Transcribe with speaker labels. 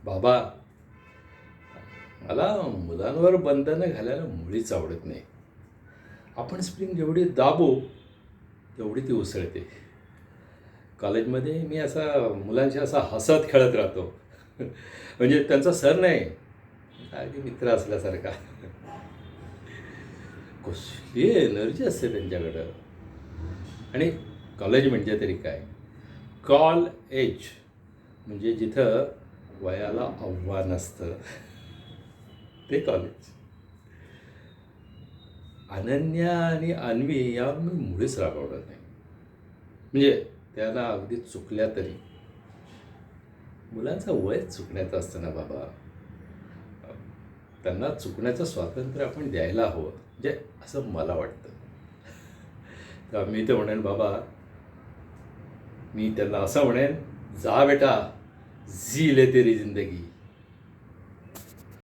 Speaker 1: बाबा, मला मुलांवर बंधनं घालायला मुळीच आवडत नाही. आपण स्प्रिंग जेवढी दाबू तेवढी ती उसळते. कॉलेजमध्ये मी असा मुलांशी असा हसत खेळत राहतो. म्हणजे त्यांचा सर नाही, अगदी मित्र असल्यासारखा. कसली एनर्जी असते त्यांच्याकडं. आणि कॉलेज म्हणजे तरी काय, कॉल एज म्हणजे जिथं वयाला आव्हान असतं ते कॉलेज. अनन्या आणि अन्वी यावर मी मुळीच रागवणार नाही. म्हणजे त्यांना अगदी चुकल्या तरी मुलांचं वय चुकण्याचं असतं ना बाबा. त्यांना चुकण्याचं स्वातंत्र्य आपण द्यायला हवं, म्हणजे असं मला वाटतं. तर मी तर म्हणेन बाबा, मी त्यांना असं म्हणेन, जा बेटा, जी ले तेरी जिंदगी.